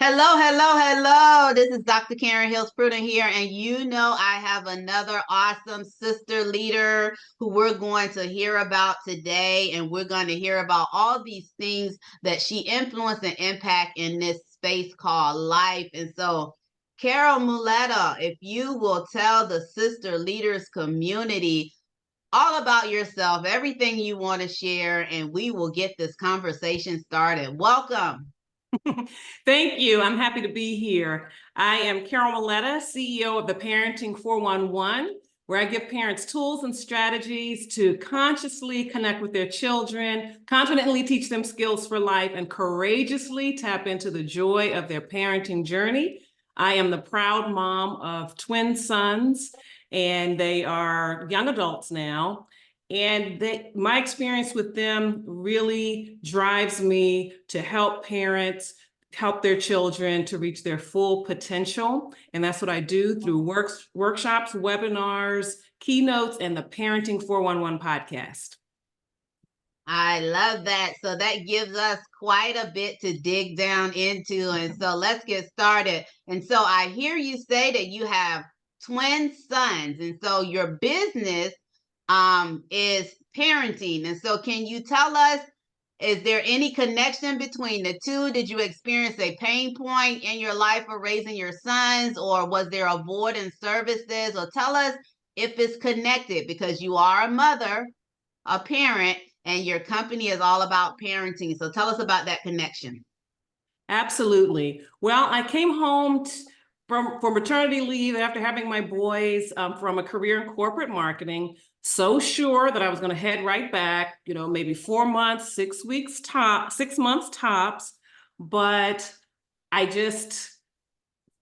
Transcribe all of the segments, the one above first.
Hello, hello, hello. This is Dr. Karen Hills Pruden here, and I have another awesome sister leader who we're going to hear about today, and we're going to hear about all these things that she influenced and impact in this space called life. And so, Carol Muleta, if you will tell the sister leaders community all about yourself, everything you want to share, and we will get this conversation started. Welcome. Thank you. I'm happy to be here. I am Carol Muleta, CEO of the Parenting 411, where I give parents tools and strategies to consciously connect with their children, confidently teach them skills for life, and courageously tap into the joy of their parenting journey. I am the proud mom of twin sons, and they are young adults now. And my experience with them really drives me to help parents help their children to reach their full potential. And that's what I do through workshops, webinars, keynotes, and the Parenting 411 podcast. I love that. So that gives us quite a bit to dig down into. And so let's get started. And so I hear you say that you have twin sons. And so your business is parenting. And so can you tell us, is there any connection between the two? Did you experience a pain point in your life of raising your sons, or was there avoidance services? Or tell us if it's connected, because you are a mother, a parent, and your company is all about parenting. So tell us about that connection. Absolutely. Well, I came home for maternity leave after having my boys from a career in corporate marketing, so sure that I was going to head right back, maybe 4 months, 6 weeks top, 6 months tops. But I just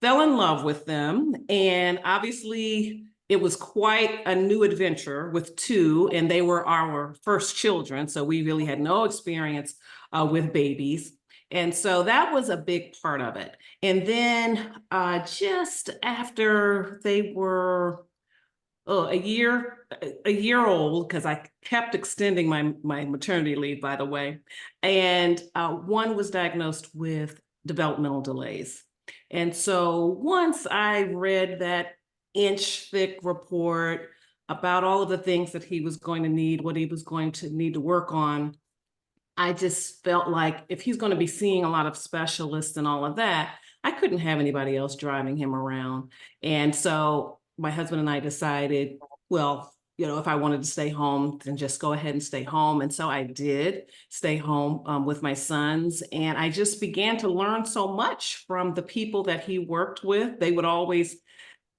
fell in love with them. And obviously, it was quite a new adventure with two, and they were our first children. So we really had no experience with babies. And so that was a big part of it. And then just after they were a year old, because I kept extending my maternity leave, by the way, and one was diagnosed with developmental delays. And so once I read that inch thick report about all of the things that he was going to need, what he was going to need to work on, I just felt like if he's going to be seeing a lot of specialists and all of that, I couldn't have anybody else driving him around. And so my husband and I decided, well, if I wanted to stay home, then just go ahead and stay home. And so I did stay home with my sons. And I just began to learn so much from the people that he worked with. They would always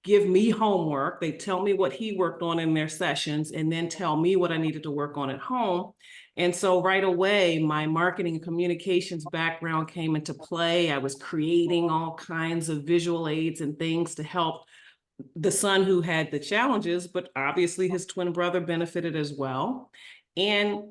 give me homework. They'd tell me what he worked on in their sessions and then tell me what I needed to work on at home. And so right away, my marketing and communications background came into play. I was creating all kinds of visual aids and things to help the son who had the challenges, but obviously his twin brother benefited as well. And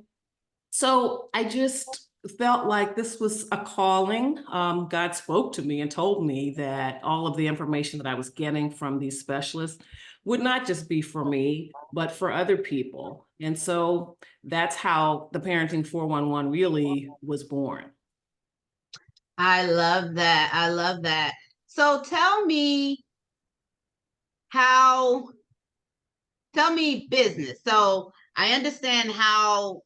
so I just felt like this was a calling. God spoke to me and told me that all of the information that I was getting from these specialists would not just be for me, but for other people. And so that's how the Parenting 411 really was born. I love that. I love that. So tell me business. So I understand how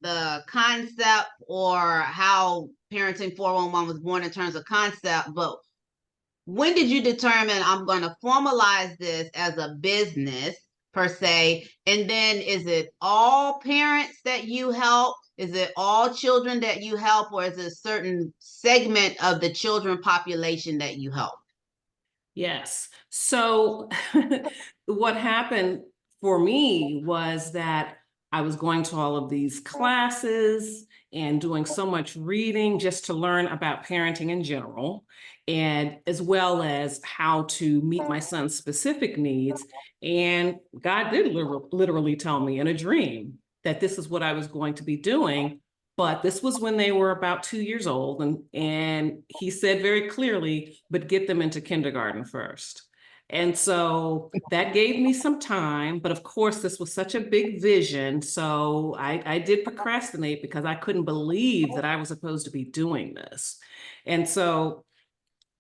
the concept, or how Parenting 411 was born in terms of concept, but when did you determine I'm going to formalize this as a business per se? And then is it all parents that you help? Is it all children that you help, or is it a certain segment of the children population that you help? Yes. So what happened for me was that I was going to all of these classes and doing so much reading just to learn about parenting in general, and as well as how to meet my son's specific needs. And God did literally tell me in a dream that this is what I was going to be doing. But this was when they were about 2 years old. And he said very clearly, but get them into kindergarten first. And so that gave me some time. But of course, this was such a big vision. So I did procrastinate because I couldn't believe that I was supposed to be doing this. And so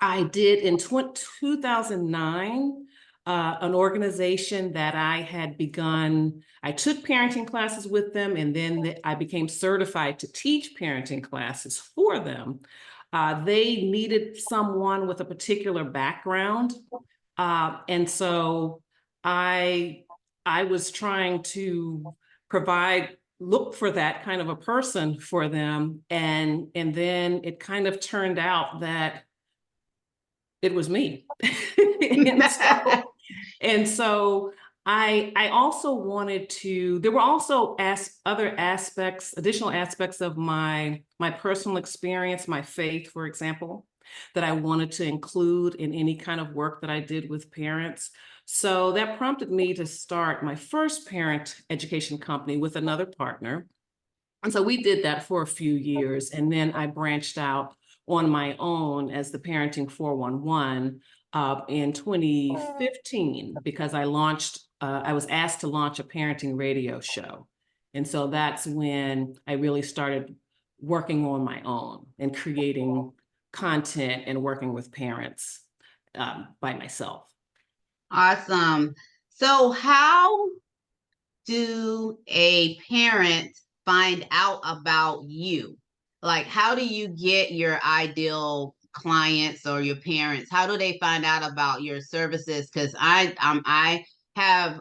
I did in 2009, an organization that I had begun. I took parenting classes with them, and then I became certified to teach parenting classes for them. They needed someone with a particular background. And so I I was trying to look for that kind of a person for them. And then it kind of turned out that it was me. and so and so I also wanted to, there were also other aspects, additional aspects of my personal experience, my faith, for example, that I wanted to include in any kind of work that I did with parents. So that prompted me to start my first parent education company with another partner. And so we did that for a few years. And then I branched out on my own as the Parenting 411 in 2015, because I was asked to launch a parenting radio show. And so that's when I really started working on my own and creating content and working with parents by myself. Awesome. So how do a parent find out about you? Like, how do you get your ideal clients or your parents? How do they find out about your services? Because I have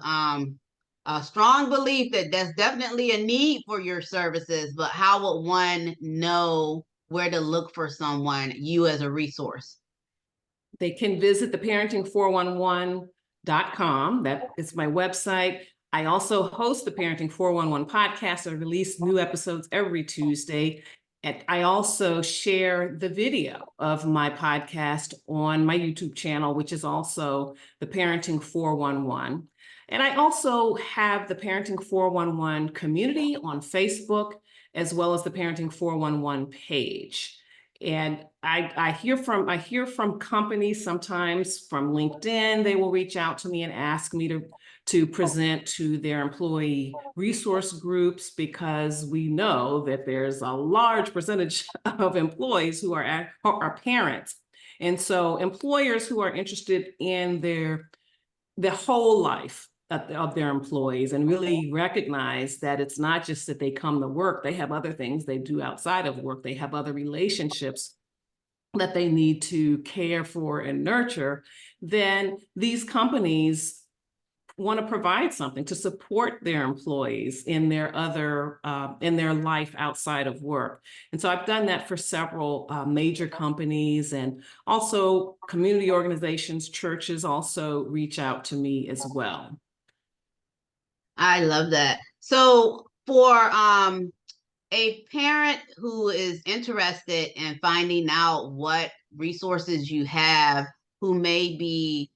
a strong belief that there's definitely a need for your services, but how would one know where to look for someone, you as a resource? They can visit the parenting411.com. That is my website. I also host the Parenting 411 podcast. I release new episodes every Tuesday. And I also share the video of my podcast on my YouTube channel, which is also the Parenting 411. And I also have the Parenting 411 community on Facebook, as well as the Parenting 411 page. And I hear from companies, sometimes from LinkedIn. They will reach out to me and ask me to present to their employee resource groups, because we know that there's a large percentage of employees who are parents. And so employers who are interested in the whole life of their employees, and really recognize that it's not just that they come to work, they have other things they do outside of work. They have other relationships that they need to care for and nurture. Then these companies want to provide something to support their employees in their in their life outside of work. And so I've done that for several major companies, and also community organizations, churches also reach out to me as well. I love that. So for a parent who is interested in finding out what resources you have, who may be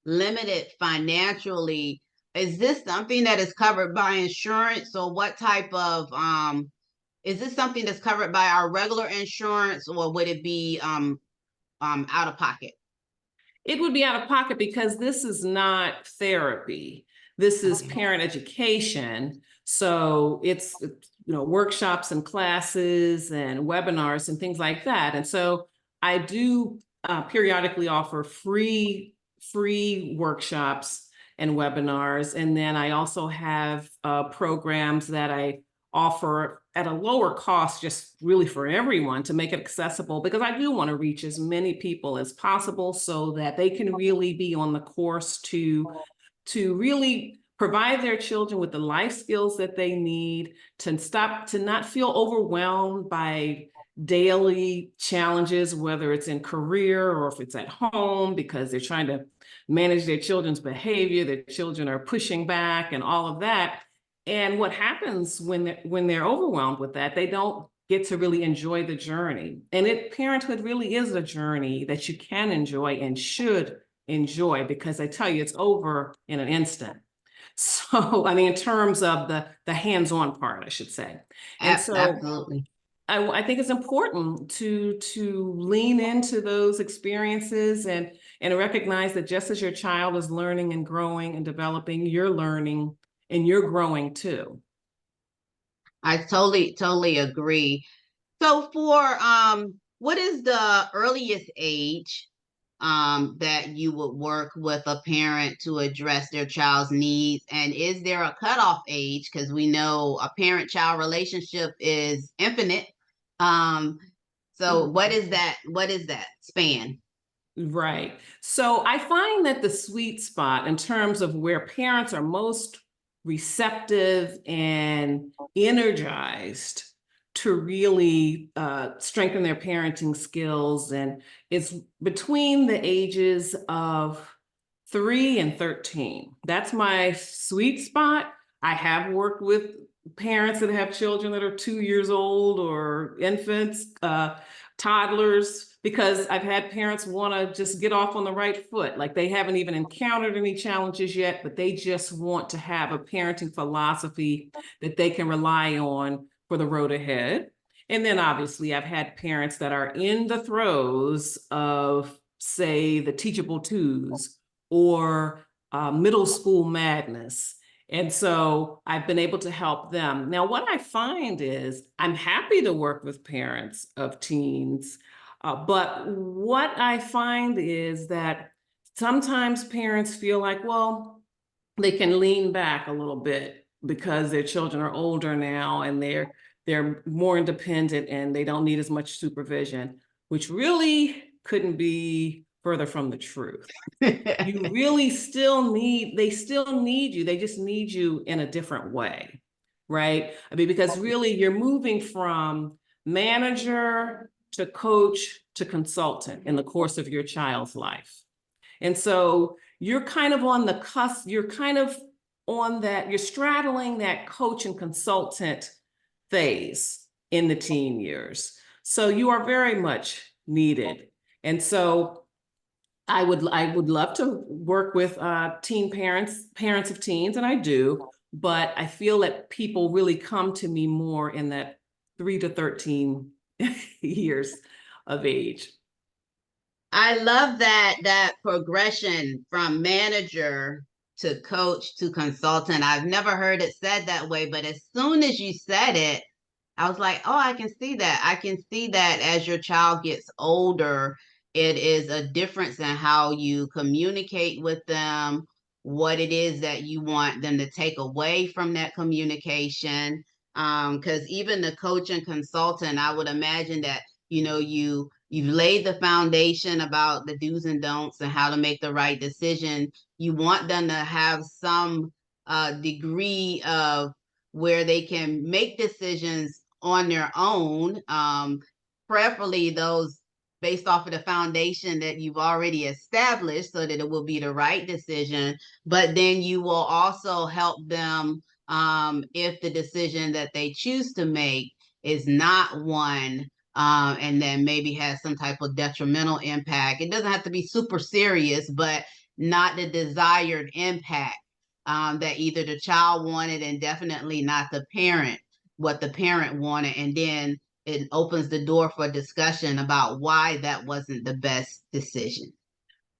limited financially, is this something that is covered by insurance? Or what type of is this something that's covered by our regular insurance, or would it be out of pocket? It would be out of pocket, because this is not therapy. This is parent education. So it's workshops and classes and webinars and things like that. And so I do periodically offer free workshops and webinars. And then I also have programs that I offer at a lower cost, just really for everyone, to make it accessible, because I do want to reach as many people as possible so that they can really be on the course to really provide their children with the life skills that they need, to not feel overwhelmed by daily challenges, whether it's in career or if it's at home, because they're trying to manage their children's behavior, their children are pushing back and all of that. And what happens when they're overwhelmed with that, they don't get to really enjoy the journey. And parenthood really is a journey that you can enjoy and should enjoy, because I tell you, it's over in an instant. So, I mean, in terms of the hands-on part, I should say. And so Absolutely. I think it's important to lean into those experiences and recognize that just as your child is learning and growing and developing, you're learning and you're growing too. I totally agree. So for what is the earliest age that you would work with a parent to address their child's needs? And is there a cutoff age? Because we know a parent-child relationship is infinite. So what is that? What is that span? Right. So I find that the sweet spot in terms of where parents are most receptive and energized to really strengthen their parenting skills, and it's between the ages of 3 and 13. That's my sweet spot. I have worked with parents that have children that are 2 years old or infants, toddlers, because I've had parents want to just get off on the right foot. Like they haven't even encountered any challenges yet, but they just want to have a parenting philosophy that they can rely on for the road ahead. And then obviously I've had parents that are in the throes of, say, the teachable twos or middle school madness. And so I've been able to help them. Now, what I find is I'm happy to work with parents of teens, but what I find is that sometimes parents feel like, well, they can lean back a little bit because their children are older now and they're more independent and they don't need as much supervision, which really couldn't be further from the truth. You really they still need you. They just need you in a different way, right? I mean, because really you're moving from manager to coach to consultant in the course of your child's life. And so you're kind of on the cusp, you're kind of on that, you're straddling that coach and consultant phase in the teen years. So you are very much needed. And so I would love to work with teen parents of teens, and I do, but I feel that people really come to me more in that 3 to 13 years of age. I love that progression from manager to coach to consultant. I've never heard it said that way, but as soon as you said it, I was like, oh, I can see that. I can see that as your child gets older, it is a difference in how you communicate with them, what it is that you want them to take away from that communication. Because even the coach and consultant, I would imagine that, you've laid the foundation about the do's and don'ts and how to make the right decision. You want them to have some degree of where they can make decisions on their own, preferably those based off of the foundation that you've already established so that it will be the right decision. But then you will also help them if the decision that they choose to make is not one and then maybe has some type of detrimental impact. It doesn't have to be super serious, but not the desired impact that either the child wanted and definitely not the parent, what the parent wanted. And then it opens the door for discussion about why that wasn't the best decision.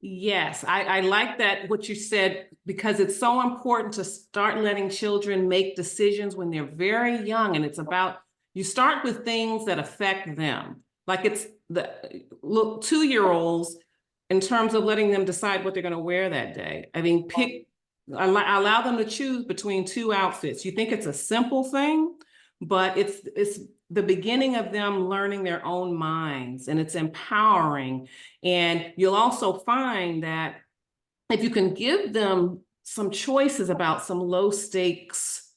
Yes, I like that what you said, because it's so important to start letting children make decisions when they're very young. And it's about, you start with things that affect them. Like it's the 2-year-olds in terms of letting them decide what they're going to wear that day. I mean, allow them to choose between 2 outfits. You think it's a simple thing, but it's the beginning of them learning their own minds, and it's empowering. And you'll also find that if you can give them some choices about some low stakes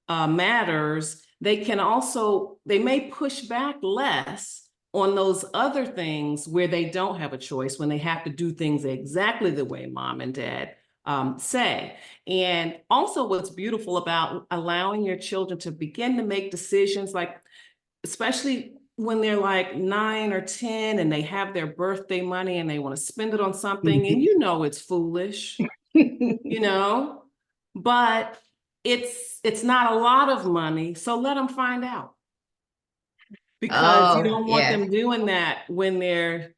matters, they may push back less on those other things where they don't have a choice, when they have to do things exactly the way mom and dad say. And also what's beautiful about allowing your children to begin to make decisions, like especially when they're like 9 or 10 and they have their birthday money and they want to spend it on something, and it's foolish, but it's not a lot of money, so let them find out, because you Oh, don't want yes. them doing that when they're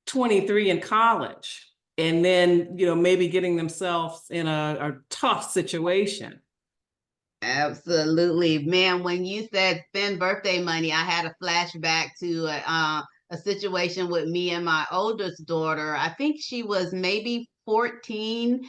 23 in college and then maybe getting themselves in a tough situation. Absolutely. Man, when you said spend birthday money, I had a flashback to a situation with me and my oldest daughter. I think she was maybe 14,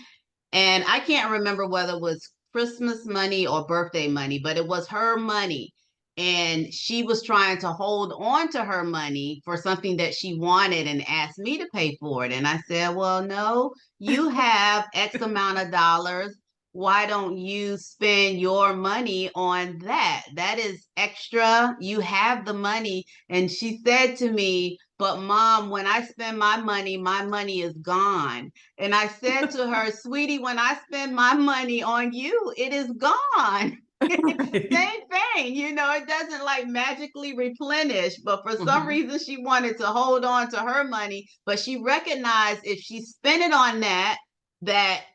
and I can't remember whether it was Christmas money or birthday money, but it was her money. And she was trying to hold on to her money for something that she wanted and asked me to pay for it. And I said, well, no, you have X amount of dollars. Why don't you spend your money on that? That is extra. You have the money. And she said to me, but mom, when I spend my money is gone. And I said to her, sweetie, when I spend my money on you, it is gone. Right. Same thing, it doesn't like magically replenish, but for some Mhm. reason she wanted to hold on to her money, but she recognized if she spent it on that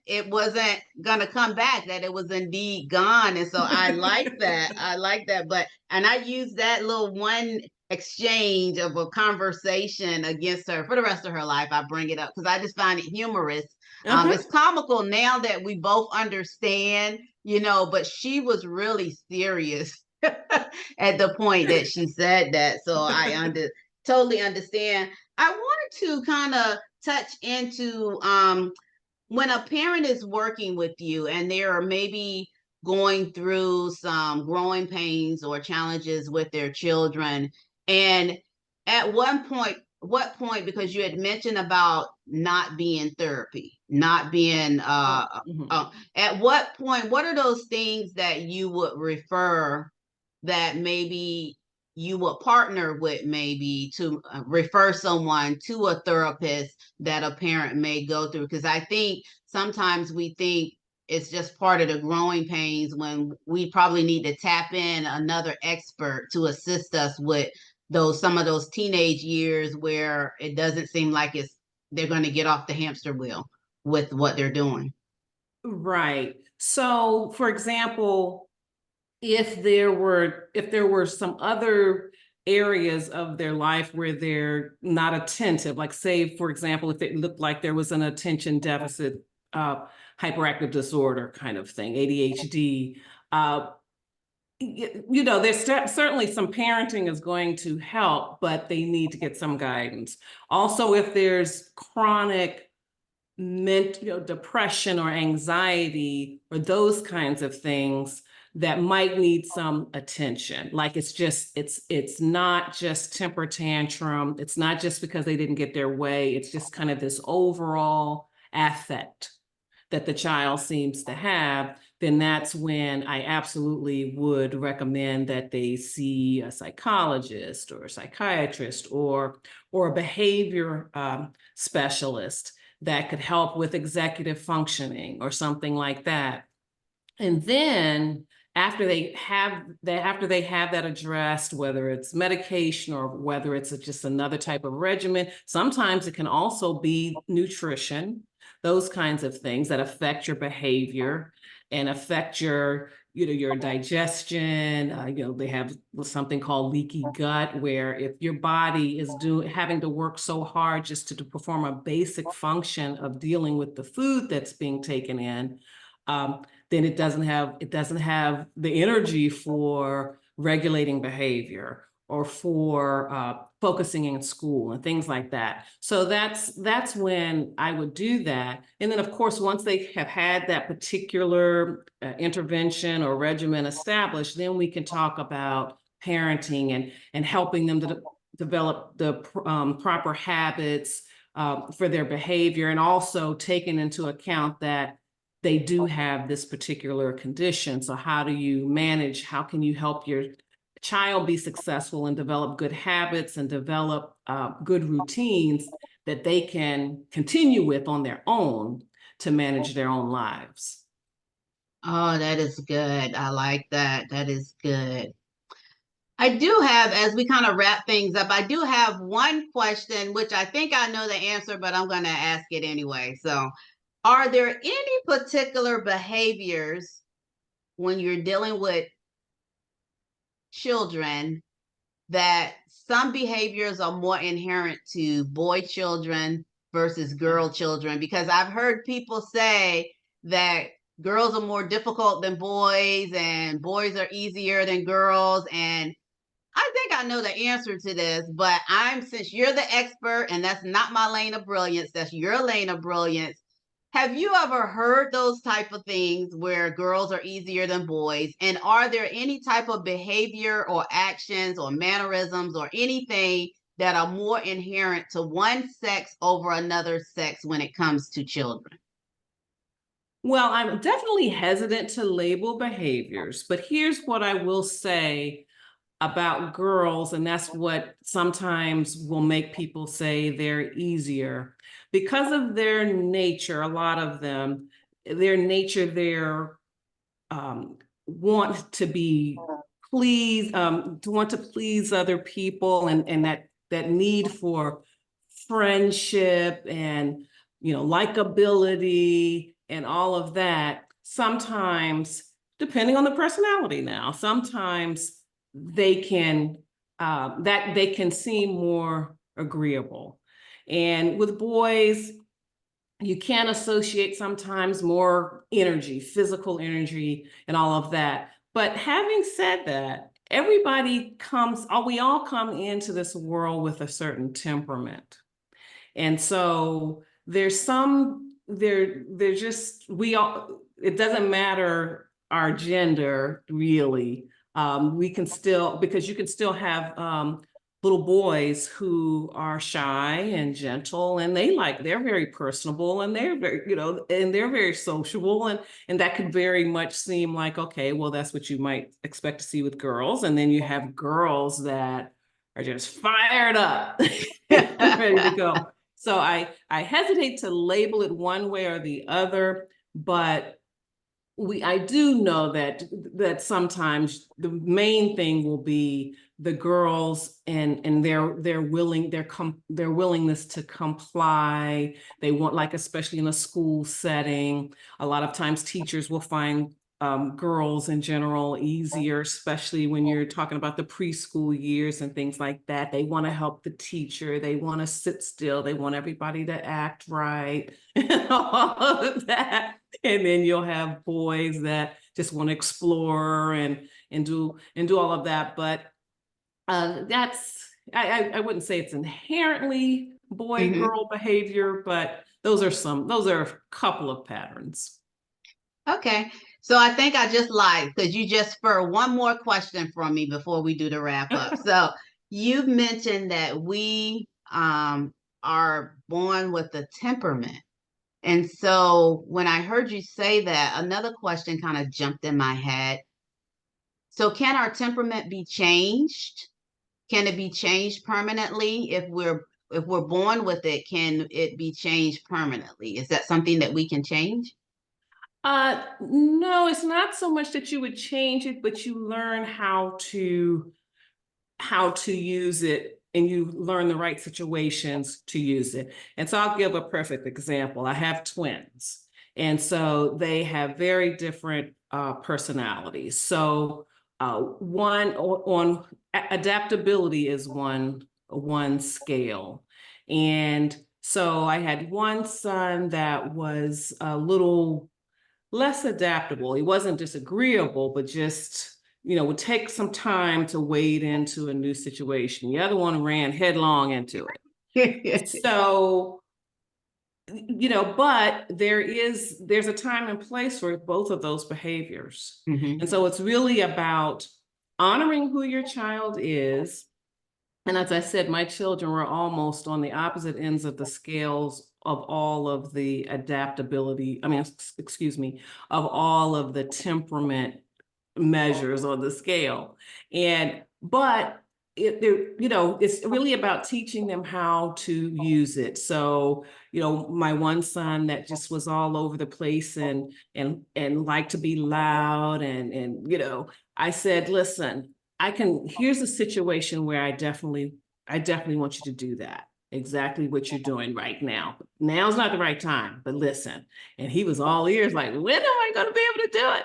it wasn't gonna come back, that it was indeed gone. And so I like that. I like that. And I use that little one exchange of a conversation against her for the rest of her life. I bring it up because I just find it humorous. Uh-huh. It's comical now that we both understand, but she was really serious at the point that she said that. So totally understand. I wanted to kind of touch into when a parent is working with you and they are maybe going through some growing pains or challenges with their children, and at what point, because you had mentioned about not being therapy, not being Mhm. at what point, what are those things that you would refer, that maybe you would partner with, maybe to refer someone to a therapist that a parent may go through? Because I think sometimes we think it's just part of the growing pains, when we probably need to tap in another expert to assist us with some of those teenage years where it doesn't seem like they're going to get off the hamster wheel with what they're doing. Right. So, for example, if there were some other areas of their life where they're not attentive, like say, for example, if it looked like there was an attention deficit, uh, hyperactive disorder kind of thing, ADHD, uh, there's certainly some parenting is going to help, but they need to get some guidance. Also, if there's chronic depression or anxiety or those kinds of things that might need some attention. Like it's not just temper tantrum. It's not just because they didn't get their way. It's just kind of this overall affect that the child seems to have, then that's when I absolutely would recommend that they see a psychologist or a psychiatrist or a behavior specialist that could help with executive functioning or something like that. And then after they have that addressed, whether it's medication or whether it's just another type of regimen, sometimes it can also be nutrition, those kinds of things that affect your behavior and affect your digestion. They have something called leaky gut, where if your body is having to work so hard just to perform a basic function of dealing with the food that's being taken in, then it doesn't have the energy for regulating behavior or for focusing in school and things like that. So that's when I would do that. And then, of course, once they have had that particular intervention or regimen established, then we can talk about parenting and helping them to develop the proper habits for their behavior, and also taking into account that they do have this particular condition. So how can you help your child be successful and develop good habits and develop good routines that they can continue with on their own to manage their own lives? Oh, that is good. I like that. That is good. I do have, as we kind of wrap things up, I do have one question, which I think I know the answer, but I'm going to ask it anyway. So, are there any particular behaviors when you're dealing with children, that some behaviors are more inherent to boy children versus girl children? Because I've heard people say that girls are more difficult than boys and boys are easier than girls. And I think I know the answer to this, but since you're the expert and that's not my lane of brilliance, that's your lane of brilliance. Have you ever heard those type of things where girls are easier than boys? And are there any type of behavior or actions or mannerisms or anything that are more inherent to one sex over another sex when it comes to children? Well, I'm definitely hesitant to label behaviors, but here's what I will say about girls, and that's what sometimes will make people say they're easier. Because of their nature, a lot of them, their nature, their want to be pleased, to want to please other people, and that need for friendship and likability and all of that. Sometimes, depending on the personality, now sometimes they can that they can seem more agreeable. And with boys, you can associate sometimes more energy, physical energy, and all of that. But having said that, we all come into this world with a certain temperament. And so we all, it doesn't matter our gender really. We can still, because you can still have little boys who are shy and gentle, and they're very personable, and they're very, and they're very sociable, and that could very much seem like, okay, well, that's what you might expect to see with girls. And then you have girls that are just fired up, ready to go. So I hesitate to label it one way or the other, but I do know that sometimes the main thing will be the girls and their willingness to comply. They want, like, especially in a school setting, a lot of times teachers will find girls in general easier, especially when you're talking about the preschool years and things like that. They want to help the teacher. They want to sit still. They want everybody to act right and all of that. And then you'll have boys that just want to explore and do all of that. But I wouldn't say it's inherently boy-girl behavior, but those are a couple of patterns. Okay. So I think I just lied because you just spurred one more question from me before we do the wrap up. So you've mentioned that we are born with a temperament. And so when I heard you say that, another question kind of jumped in my head. So can our temperament be changed? Can it be changed permanently if we're born with it? Can it be changed permanently? Is that something that we can change? No, it's not so much that you would change it, but you learn how to use it, and you learn the right situations to use it. And so I'll give a perfect example. I have twins, and so they have very different personalities. So one on adaptability is one scale. And so I had one son that was a little less adaptable. He wasn't disagreeable, but just, would take some time to wade into a new situation. The other one ran headlong into it. So, but there's a time and place for both of those behaviors. And so it's really about honoring who your child is. And as I said, my children were almost on the opposite ends of the scales of all of the adaptability, of all of the temperament measures on the scale. But it's really about teaching them how to use it. So, my one son that just was all over the place and liked to be loud and I said, listen, here's a situation where I definitely want you to do that. Exactly what you're doing right now. Now's not the right time, but listen. And he was all ears, like, when am I going to be able to do it?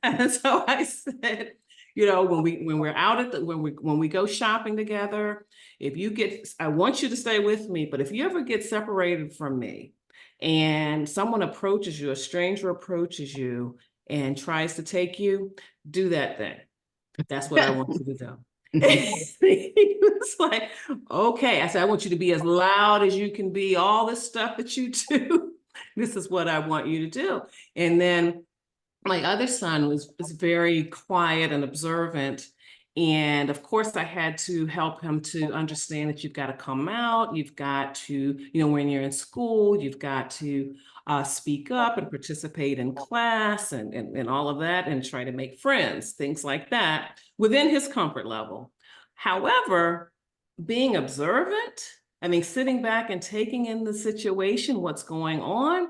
And so I said, when we're out when we go shopping together, I want you to stay with me, but if you ever get separated from me and someone approaches you, a stranger approaches you and tries to take you, do that thing. That's what I want you to do. He was like, okay. I said, I want you to be as loud as you can be, all this stuff that you do. This is what I want you to do. And then my other son was very quiet and observant. And of course, I had to help him to understand that you've got to come out. You've got to, when you're in school, you've got to speak up and participate in class and all of that, and try to make friends, things like that, within his comfort level. However, being observant, sitting back and taking in the situation, what's going on,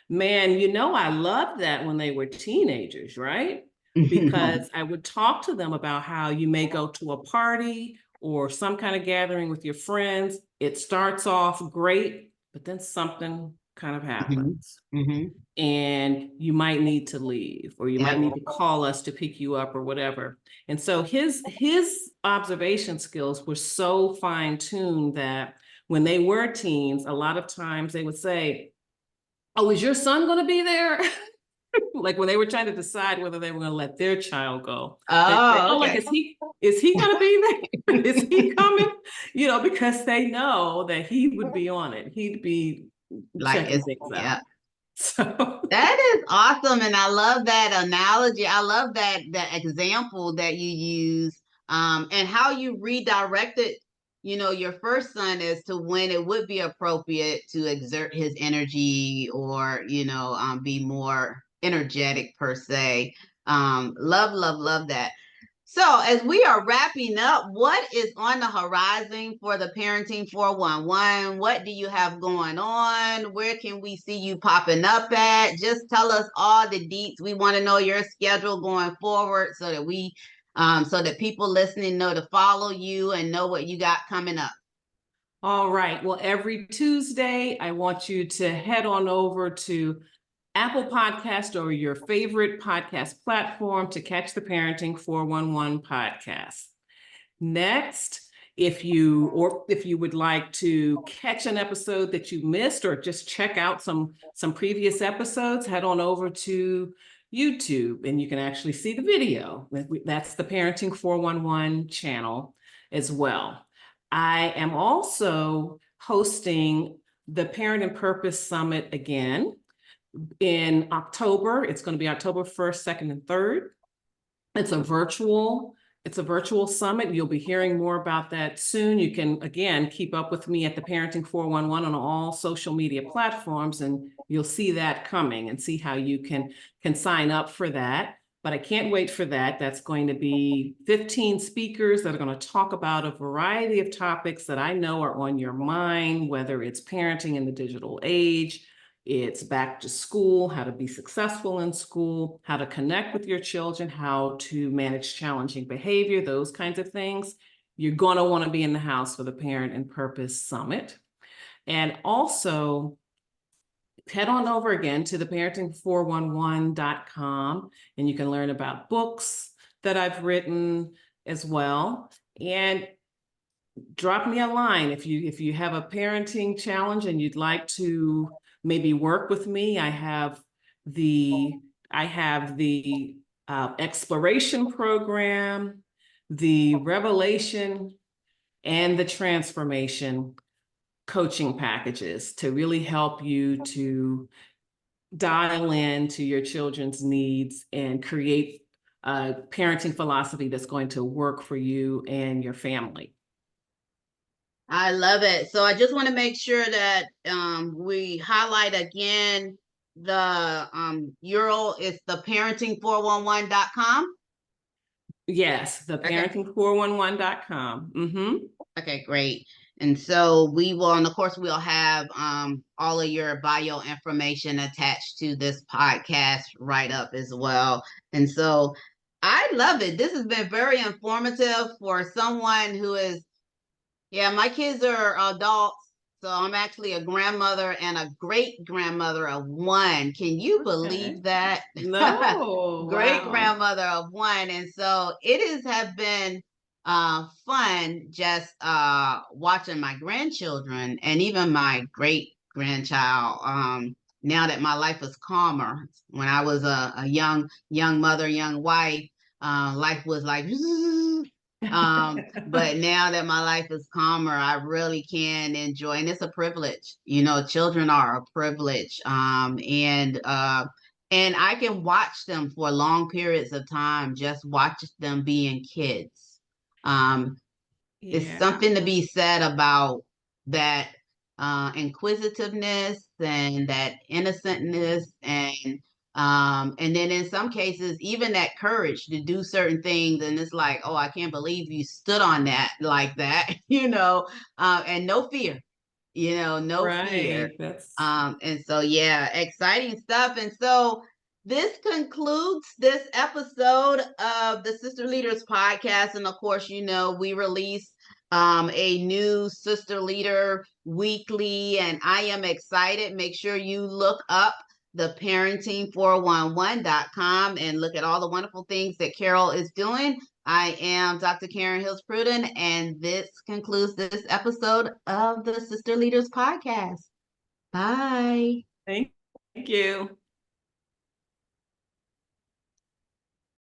man, I loved that when they were teenagers, right? Because I would talk to them about how you may go to a party or some kind of gathering with your friends. It starts off great, but then something kind of happens. And you might need to leave, or you might need to call us to pick you up or whatever. And so his observation skills were so fine-tuned that when they were teens, a lot of times they would say, oh, is your son going to be there? Like when they were trying to decide whether they were going to let their child go. Oh, okay. Like, is he going to be there? Is he coming? Because they know that he would be on it. He'd be like checking things out. So that is awesome. And I love that analogy. I love that example that you use, and how you redirected, your first son as to when it would be appropriate to exert his energy or, be more energetic per se. Love that. So as we are wrapping up, what is on the horizon for the Parenting 411? What do you have going on? Where can we see you popping up at? Just tell us all the deets. We want to know your schedule going forward so that people listening know to follow you and know what you got coming up. All right. Well, every Tuesday, I want you to head on over to Apple Podcast or your favorite podcast platform to catch the Parenting 411 podcast. Next, if you would like to catch an episode that you missed or just check out some previous episodes, head on over to YouTube and you can actually see the video. That's the Parenting 411 channel as well. I am also hosting the Parent and Purpose Summit again in October. It's going to be October 1st, 2nd, and 3rd. It's a virtual summit. You'll be hearing more about that soon. You can, again, keep up with me at the Parenting 411 on all social media platforms, and you'll see that coming and see how you can sign up for that. But I can't wait for that. That's going to be 15 speakers that are going to talk about a variety of topics that I know are on your mind, whether it's parenting in the digital age, it's back to school, how to be successful in school, how to connect with your children, how to manage challenging behavior, those kinds of things. You're going to want to be in the house for the Parent and Purpose Summit. And also, head on over again to the parenting411.com and you can learn about books that I've written as well. And drop me a line if you have a parenting challenge and you'd like to maybe work with me. I have the exploration program, the revelation, and the transformation coaching packages to really help you to dial in to your children's needs and create a parenting philosophy that's going to work for you and your family. I love it. So I just want to make sure that we highlight again the URL is the parenting411.com. Yes, the parenting411.com. Mm-hmm. Okay, great. And so we will, and of course, we'll have all of your bio information attached to this podcast right up as well. And so I love it. This has been very informative for someone who is, yeah, my kids are adults. So I'm actually a grandmother and a great grandmother of one. Can you believe that? No. Great grandmother of one. And so it have been fun just watching my grandchildren and even my great grandchild. Now that my life is calmer, when I was a young mother, young wife, life was like but now that my life is calmer, I really can enjoy, and it's a privilege. You know, children are a privilege. And I can watch them for long periods of time, just watch them being kids. Um, it's Yeah. something to be said about that inquisitiveness and that innocentness, and then in some cases even that courage to do certain things, and it's like, oh, I can't believe you stood on that like that, and no fear, no fear. Right. That's And so, yeah, exciting stuff. And so, this concludes this episode of the Sister Leaders podcast. And of course, we release a new Sister Leader weekly, and I am excited. Make sure you look up the parenting411.com and look at all the wonderful things that Carol is doing. I am Dr. Karen Hills Pruden, and this concludes this episode of the Sister Leaders podcast. Bye. thank you.